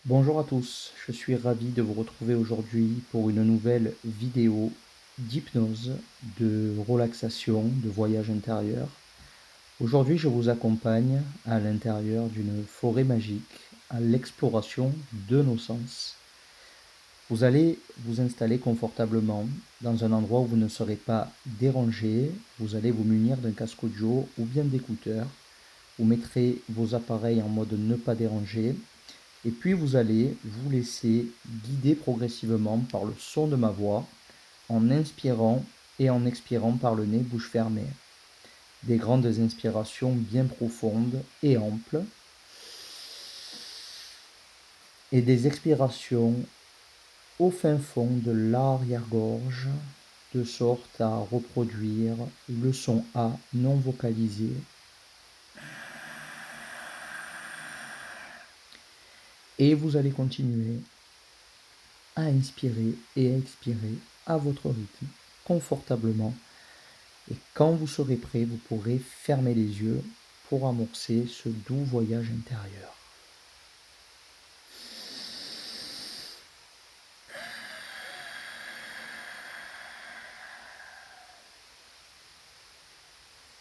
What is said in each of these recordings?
Bonjour à tous, je suis ravi de vous retrouver aujourd'hui pour une nouvelle vidéo d'hypnose, de relaxation, de voyage intérieur. Aujourd'hui, je vous accompagne à l'intérieur d'une forêt magique, à l'exploration de nos sens. Vous allez vous installer confortablement dans un endroit où vous ne serez pas dérangé. Vous allez vous munir d'un casque audio ou bien d'écouteurs. Vous mettrez vos appareils en mode ne pas déranger et puis vous allez vous laisser guider progressivement par le son de ma voix, en inspirant et en expirant par le nez, bouche fermée. Des grandes inspirations bien profondes et amples, et des expirations au fin fond de l'arrière-gorge, de sorte à reproduire le son A non vocalisé. Et vous allez continuer à inspirer et à expirer à votre rythme, confortablement. Et quand vous serez prêt, vous pourrez fermer les yeux pour amorcer ce doux voyage intérieur.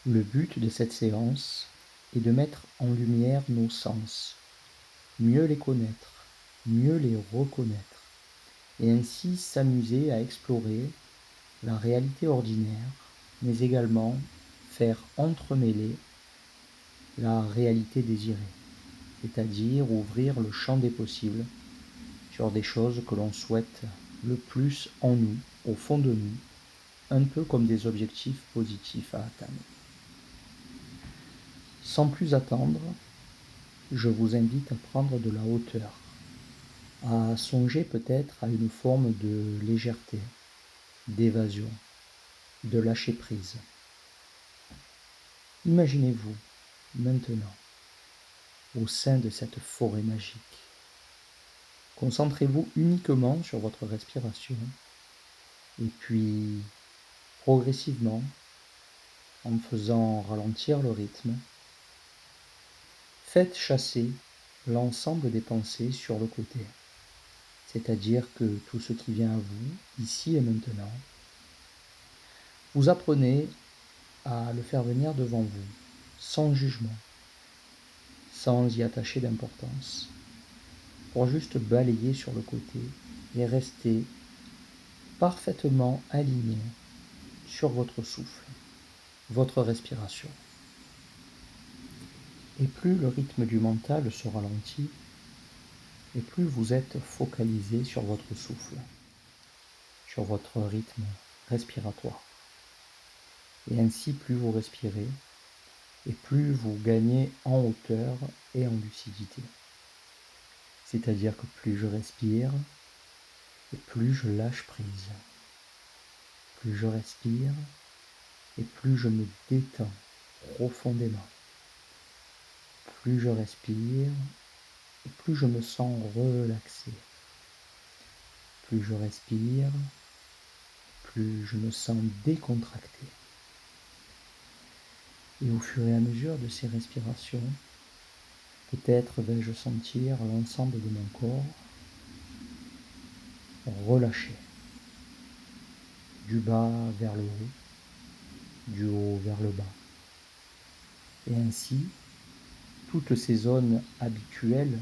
Le but de cette séance est de mettre en lumière nos sens, mieux les connaître, mieux les reconnaître, et ainsi s'amuser à explorer la réalité ordinaire, mais également faire entremêler la réalité désirée, c'est-à-dire ouvrir le champ des possibles sur des choses que l'on souhaite le plus en nous, au fond de nous, un peu comme des objectifs positifs à atteindre. Sans plus attendre, je vous invite à prendre de la hauteur, à songer peut-être à une forme de légèreté, d'évasion, de lâcher prise. Imaginez-vous maintenant au sein de cette forêt magique. Concentrez-vous uniquement sur votre respiration et puis progressivement, en faisant ralentir le rythme, faites chasser l'ensemble des pensées sur le côté, c'est-à-dire que tout ce qui vient à vous, ici et maintenant, vous apprenez à le faire venir devant vous, sans jugement, sans y attacher d'importance, pour juste balayer sur le côté et rester parfaitement aligné sur votre souffle, votre respiration. Et plus le rythme du mental se ralentit, et plus vous êtes focalisé sur votre souffle, sur votre rythme respiratoire. Et ainsi, plus vous respirez, et plus vous gagnez en hauteur et en lucidité. C'est-à-dire que plus je respire, et plus je lâche prise. Plus je respire, et plus je me détends profondément. Plus je respire, et plus je me sens relaxé. Plus je respire, plus je me sens décontracté. Et au fur et à mesure de ces respirations, peut-être vais-je sentir l'ensemble de mon corps relâché, du bas vers le haut, du haut vers le bas. Et ainsi, toutes ces zones habituelles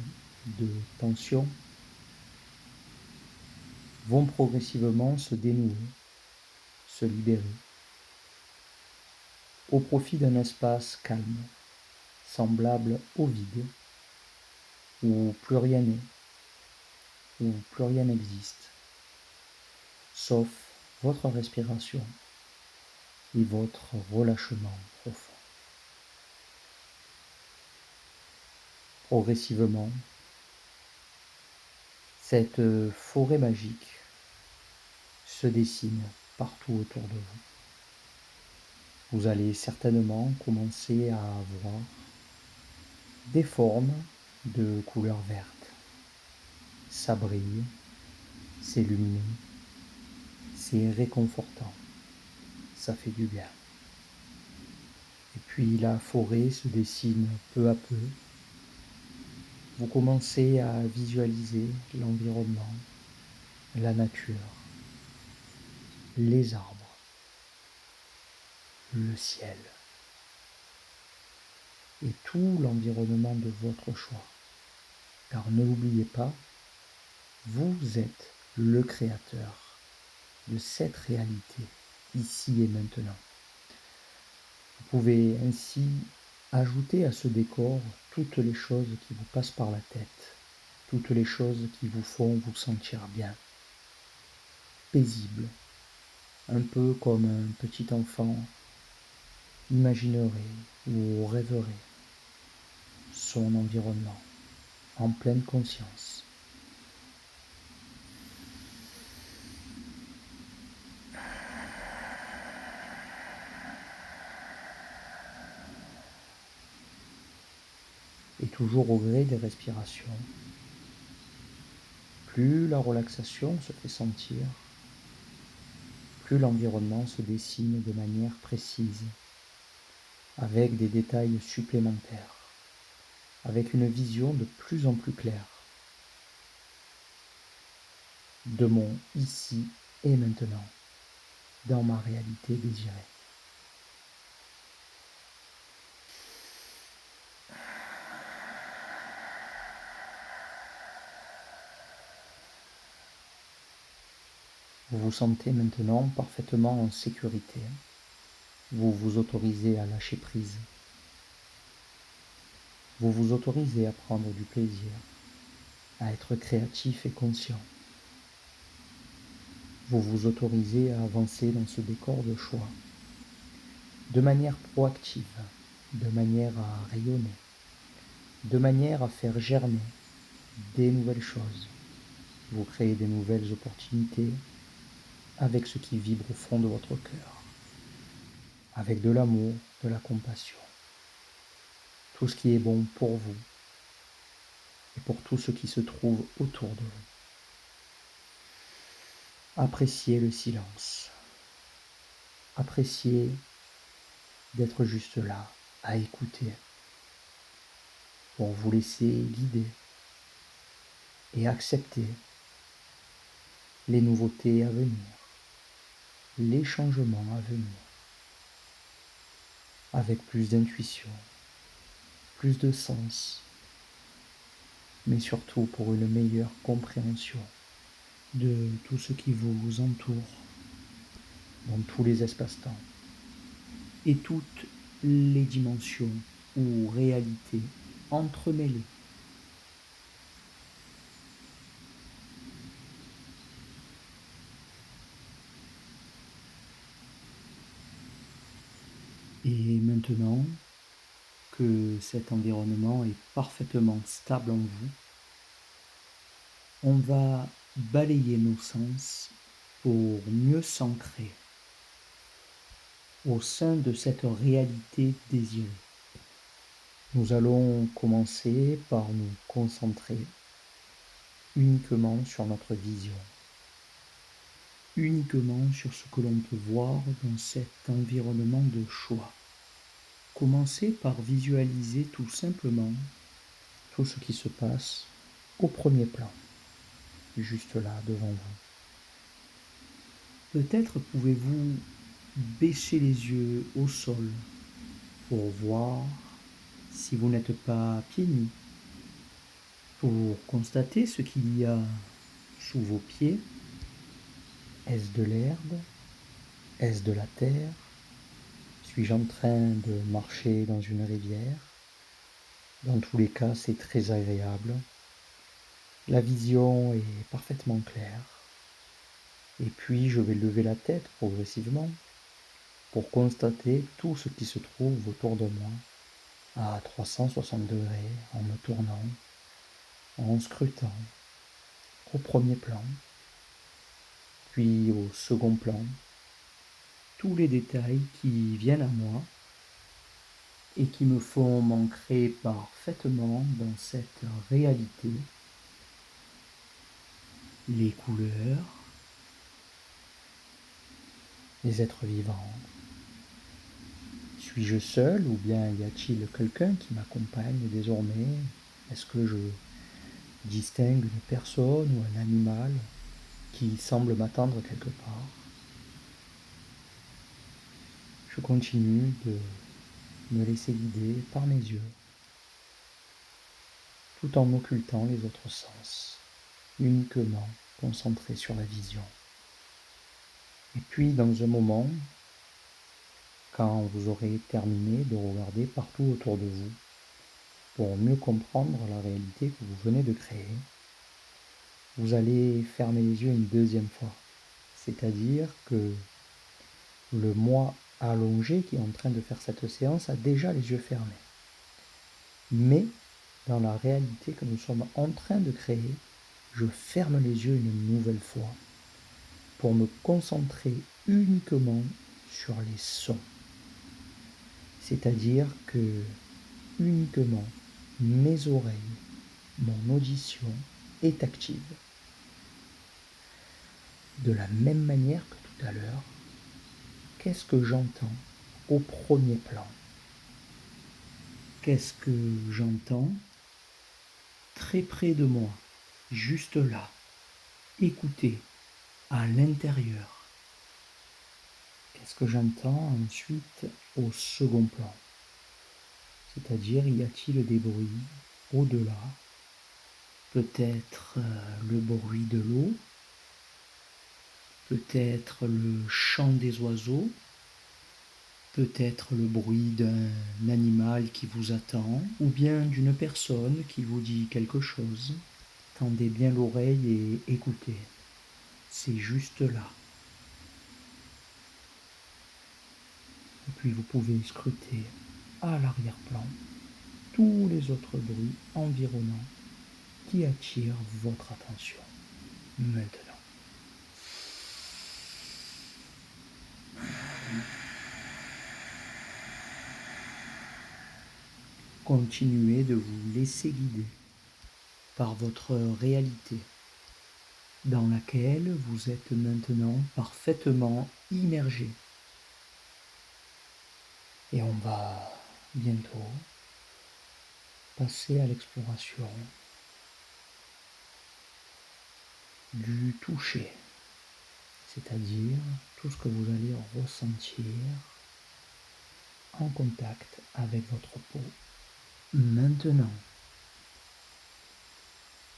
de tension vont progressivement se dénouer, se libérer, au profit d'un espace calme, semblable au vide, où plus rien n'est, où plus rien n'existe, sauf votre respiration et votre relâchement profond. Progressivement, cette forêt magique se dessine partout autour de vous. Vous allez certainement commencer à avoir des formes de couleur verte. Ça brille, c'est lumineux, c'est réconfortant, ça fait du bien. Et puis la forêt se dessine peu à peu, vous commencez à visualiser l'environnement, la nature, les arbres, le ciel et tout l'environnement de votre choix. Car ne l'oubliez pas, vous êtes le créateur de cette réalité, ici et maintenant. Vous pouvez ainsi ajouter à ce décor toutes les choses qui vous passent par la tête, toutes les choses qui vous font vous sentir bien, paisible, un peu comme un petit enfant imaginerait ou rêverait son environnement en pleine conscience. Et toujours au gré des respirations, plus la relaxation se fait sentir, plus l'environnement se dessine de manière précise, avec des détails supplémentaires, avec une vision de plus en plus claire de mon ici et maintenant, dans ma réalité désirée. Vous vous sentez maintenant parfaitement en sécurité. Vous vous autorisez à lâcher prise. Vous vous autorisez à prendre du plaisir, à être créatif et conscient. Vous vous autorisez à avancer dans ce décor de choix, de manière proactive, de manière à rayonner, de manière à faire germer des nouvelles choses. Vous créez des nouvelles opportunités avec ce qui vibre au fond de votre cœur, avec de l'amour, de la compassion, tout ce qui est bon pour vous et pour tout ce qui se trouve autour de vous. Appréciez le silence, appréciez d'être juste là, à écouter, pour vous laisser guider et accepter les nouveautés à venir, les changements à venir, avec plus d'intuition, plus de sens, mais surtout pour une meilleure compréhension de tout ce qui vous entoure dans tous les espaces-temps et toutes les dimensions ou réalités entremêlées. Et maintenant que cet environnement est parfaitement stable en vous, on va balayer nos sens pour mieux s'ancrer au sein de cette réalité désirée. Nous allons commencer par nous concentrer uniquement sur notre vision, uniquement sur ce que l'on peut voir dans cet environnement de choix. Commencez par visualiser tout simplement tout ce qui se passe au premier plan, juste là devant vous. Peut-être pouvez-vous baisser les yeux au sol pour voir si vous n'êtes pas pieds nus, pour constater ce qu'il y a sous vos pieds. Est-ce de l'herbe? Est-ce de la terre? Suis-je en train de marcher dans une rivière? Dans tous les cas, c'est très agréable. La vision est parfaitement claire. Et puis, je vais lever la tête progressivement pour constater tout ce qui se trouve autour de moi à 360 degrés, en me tournant, en scrutant au premier plan, puis au second plan, tous les détails qui viennent à moi et qui me font m'ancrer parfaitement dans cette réalité. Les couleurs, les êtres vivants. Suis-je seul ou bien y a-t-il quelqu'un qui m'accompagne désormais? Est-ce que je distingue une personne ou un animal qui semble m'attendre quelque part. Je continue de me laisser guider par mes yeux, tout en occultant les autres sens, uniquement concentré sur la vision. Et puis, dans un moment, quand vous aurez terminé de regarder partout autour de vous, pour mieux comprendre la réalité que vous venez de créer, vous allez fermer les yeux une deuxième fois. C'est-à-dire que le moi allongé qui est en train de faire cette séance a déjà les yeux fermés. Mais dans la réalité que nous sommes en train de créer, je ferme les yeux une nouvelle fois pour me concentrer uniquement sur les sons. C'est-à-dire que uniquement mes oreilles, mon audition est active. De la même manière que tout à l'heure, qu'est-ce que j'entends au premier plan? Qu'est-ce que j'entends très près de moi, juste là? Écoutez, à l'intérieur. Qu'est-ce que j'entends ensuite au second plan? C'est-à-dire, y a-t-il des bruits au-delà? Peut-être le bruit de l'eau, peut-être le chant des oiseaux, peut-être le bruit d'un animal qui vous attend, ou bien d'une personne qui vous dit quelque chose. Tendez bien l'oreille et écoutez. C'est juste là. Et puis vous pouvez scruter à l'arrière-plan tous les autres bruits environnants qui attirent votre attention. Maintenant. Continuez de vous laisser guider par votre réalité dans laquelle vous êtes maintenant parfaitement immergé. Et on va bientôt passer à l'exploration du toucher, c'est-à-dire tout ce que vous allez ressentir en contact avec votre peau. Maintenant,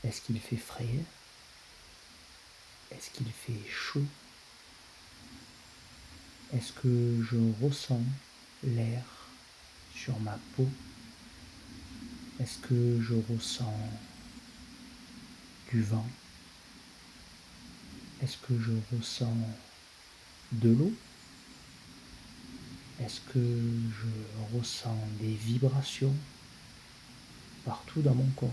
est-ce qu'il fait frais? Est-ce qu'il fait chaud? Est-ce que je ressens l'air sur ma peau? Est-ce que je ressens du vent? Est-ce que je ressens de l'eau? Est-ce que je ressens des vibrations partout dans mon corps?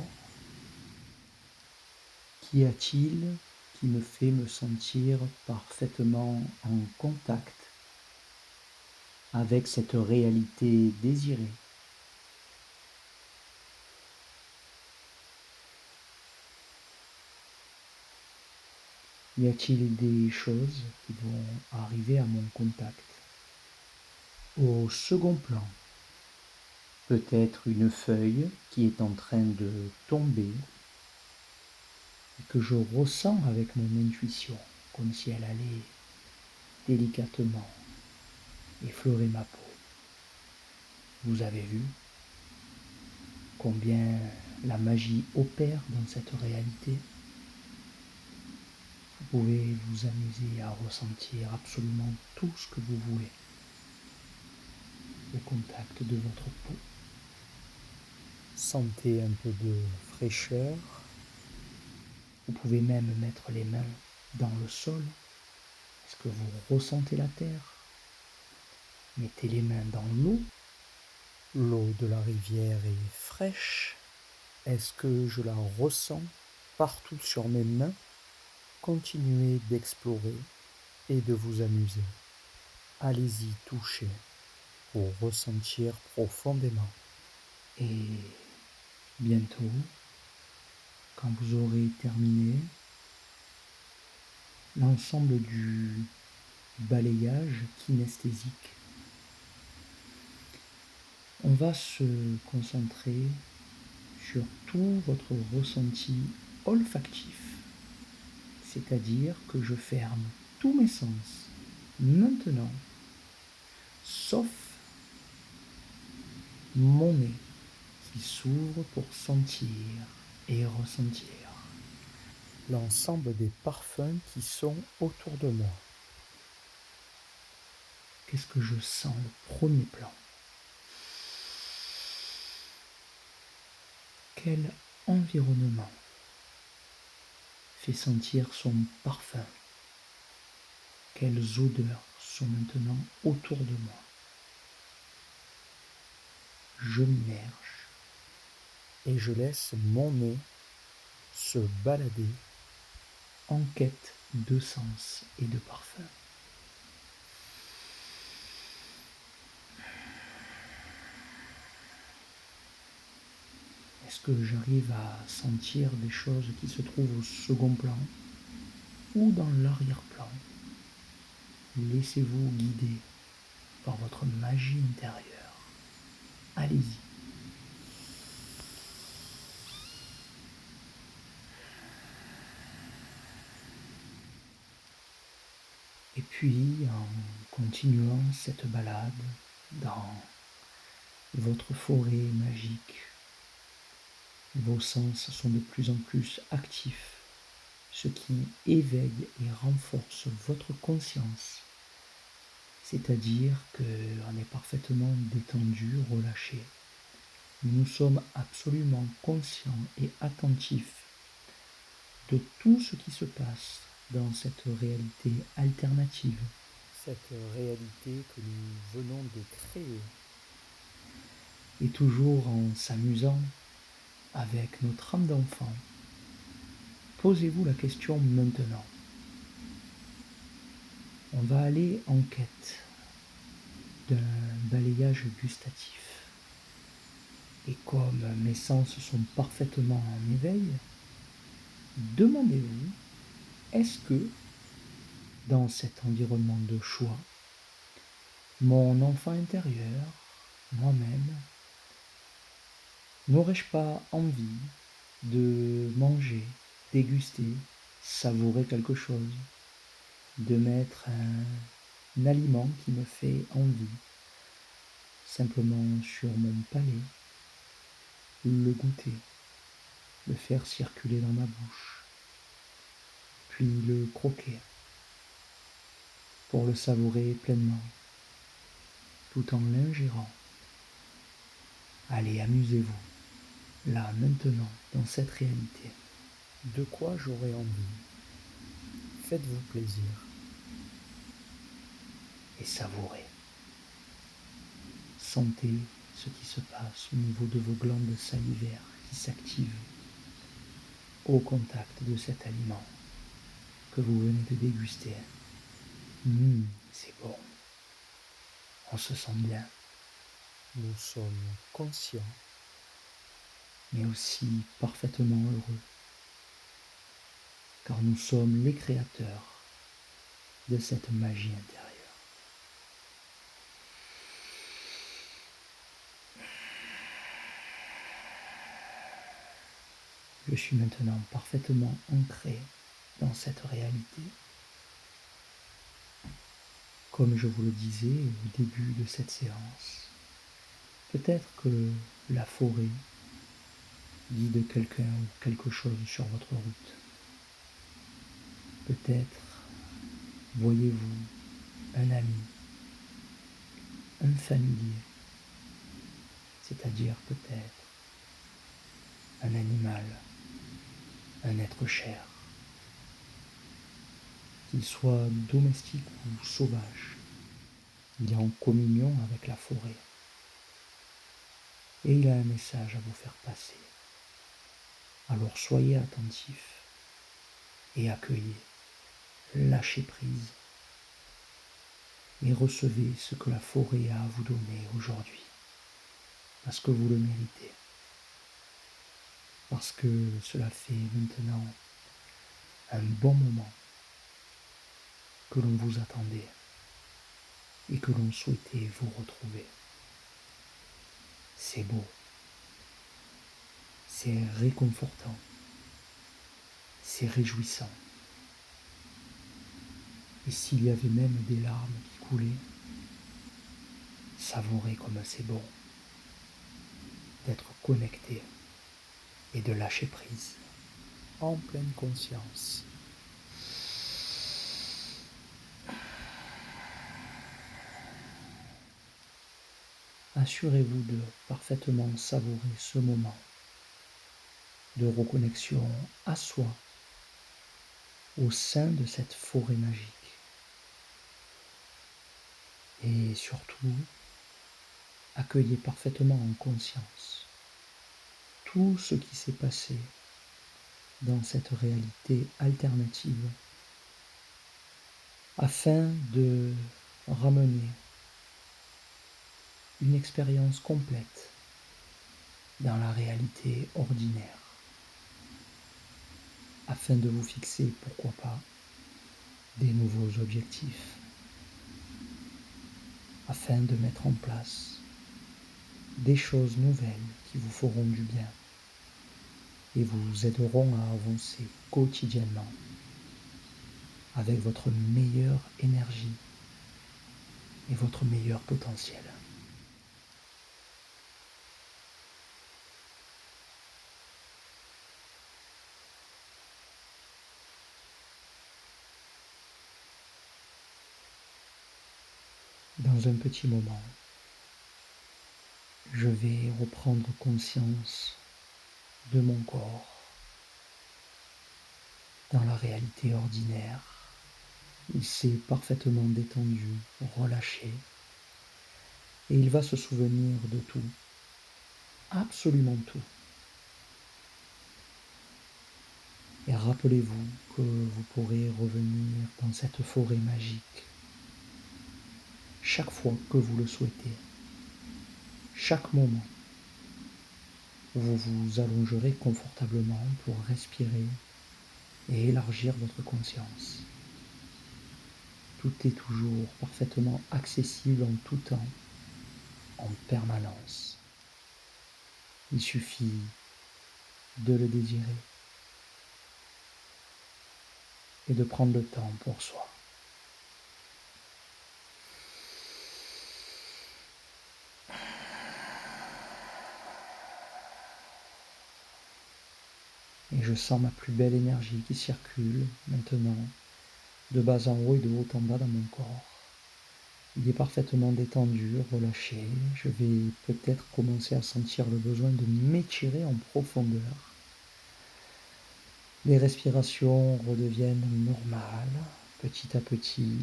Qu'y a-t-il qui me fait me sentir parfaitement en contact avec cette réalité désirée? Y a-t-il des choses qui vont arriver à mon contact? Au second plan, peut-être une feuille qui est en train de tomber et que je ressens avec mon intuition, comme si elle allait délicatement effleurer ma peau. Vous avez vu combien la magie opère dans cette réalité? Vous pouvez vous amuser à ressentir absolument tout ce que vous voulez au contact de votre peau. Sentez un peu de fraîcheur. Vous pouvez même mettre les mains dans le sol. Est-ce que vous ressentez la terre? Mettez les mains dans l'eau. L'eau de la rivière est fraîche. Est-ce que je la ressens partout sur mes mains? Continuez d'explorer et de vous amuser. Allez-y toucher pour ressentir profondément. Et bientôt, quand vous aurez terminé l'ensemble du balayage kinesthésique, on va se concentrer sur tout votre ressenti olfactif, c'est-à-dire que je ferme tous mes sens maintenant, sauf mon nez qui s'ouvre pour sentir et ressentir l'ensemble des parfums qui sont autour de moi. Qu'est-ce que je sens au premier plan? Quel environnement fait sentir son parfum? Quelles odeurs sont maintenant autour de moi? Je m'immerge et je laisse mon nez se balader en quête de sens et de parfum. Est-ce que j'arrive à sentir des choses qui se trouvent au second plan ou dans l'arrière-plan? Laissez-vous guider par votre magie intérieure. Allez-y. Et puis, en continuant cette balade dans votre forêt magique, vos sens sont de plus en plus actifs, ce qui éveille et renforce votre conscience. C'est-à-dire qu'on est parfaitement détendu, relâché. Nous sommes absolument conscients et attentifs de tout ce qui se passe dans cette réalité alternative, cette réalité que nous venons de créer. Et toujours en s'amusant avec notre âme d'enfant, posez-vous la question maintenant. On va aller en quête d'un balayage gustatif. Et comme mes sens sont parfaitement en éveil, demandez-vous, est-ce que dans cet environnement de choix, mon enfant intérieur, moi-même, n'aurais-je pas envie de manger, déguster, savourer quelque chose, de mettre un aliment qui me fait envie, simplement sur mon palais, le goûter, le faire circuler dans ma bouche, puis le croquer pour le savourer pleinement, tout en l'ingérant. Allez, amusez-vous, là, maintenant, dans cette réalité. De quoi j'aurais envie? Faites-vous plaisir et savourez. Sentez ce qui se passe au niveau de vos glandes salivaires qui s'activent au contact de cet aliment que vous venez de déguster. C'est bon. On se sent bien. Nous sommes conscients, mais aussi parfaitement heureux, car nous sommes les créateurs de cette magie intérieure. Je suis maintenant parfaitement ancré dans cette réalité. Comme je vous le disais au début de cette séance, peut-être que la forêt guide quelqu'un ou quelque chose sur votre route. Peut-être voyez-vous un ami, un familier, c'est-à-dire peut-être un animal, un être cher, qu'il soit domestique ou sauvage. Il est en communion avec la forêt et il a un message à vous faire passer. Alors soyez attentifs et accueillez, lâchez prise et recevez ce que la forêt a à vous donner aujourd'hui, parce que vous le méritez, parce que cela fait maintenant un bon moment que l'on vous attendait et que l'on souhaitait vous retrouver. C'est beau, c'est réconfortant C'est réjouissant. Et s'il y avait même des larmes qui coulaient, savourez comme c'est bon d'être connecté et de lâcher prise en pleine conscience. Assurez-vous de parfaitement savourer ce moment de reconnexion à soi au sein de cette forêt magique. Et surtout, accueillez parfaitement en conscience tout ce qui s'est passé dans cette réalité alternative afin de ramener une expérience complète dans la réalité ordinaire, afin de vous fixer, pourquoi pas, des nouveaux objectifs, afin de mettre en place des choses nouvelles qui vous feront du bien et vous aideront à avancer quotidiennement avec votre meilleure énergie et votre meilleur potentiel. Dans un petit moment, je vais reprendre conscience de mon corps dans la réalité ordinaire. Il s'est parfaitement détendu, relâché, et il va se souvenir de tout, absolument tout. Et rappelez-vous que vous pourrez revenir dans cette forêt magique chaque fois que vous le souhaitez, chaque moment où vous vous allongerez confortablement pour respirer et élargir votre conscience. Tout est toujours parfaitement accessible en tout temps, en permanence. Il suffit de le désirer et de prendre le temps pour soi. Et je sens ma plus belle énergie qui circule maintenant de bas en haut et de haut en bas dans mon corps. Il est parfaitement détendu, relâché. Je vais peut-être commencer à sentir le besoin de m'étirer en profondeur. Les respirations redeviennent normales, petit à petit.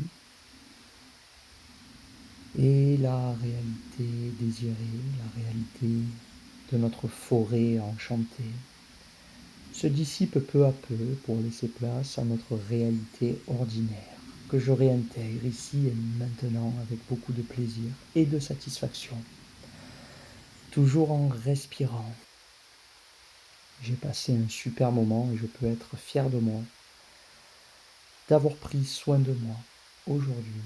Et la réalité désirée, la réalité de notre forêt enchantée, se dissipe peu à peu pour laisser place à notre réalité ordinaire, que je réintègre ici et maintenant avec beaucoup de plaisir et de satisfaction, toujours en respirant. J'ai passé un super moment et je peux être fier de moi, d'avoir pris soin de moi aujourd'hui.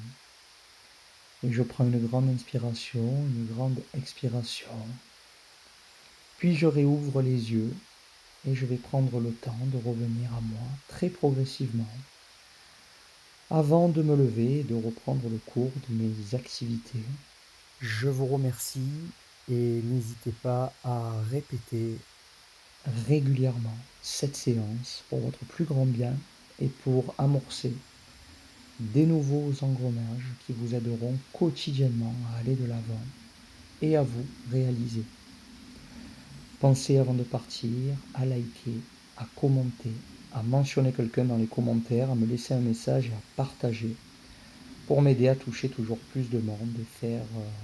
Et je prends une grande inspiration, une grande expiration, puis je réouvre les yeux et je vais prendre le temps de revenir à moi très progressivement avant de me lever et de reprendre le cours de mes activités. Je vous remercie et n'hésitez pas à répéter régulièrement cette séance pour votre plus grand bien et pour amorcer des nouveaux engrenages qui vous aideront quotidiennement à aller de l'avant et à vous réaliser. Pensez avant de partir à liker, à commenter, à mentionner quelqu'un dans les commentaires, à me laisser un message et à partager pour m'aider à toucher toujours plus de monde et faire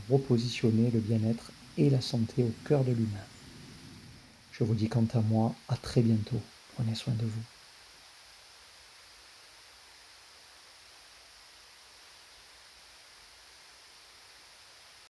repositionner le bien-être et la santé au cœur de l'humain. Je vous dis quant à moi, à très bientôt. Prenez soin de vous.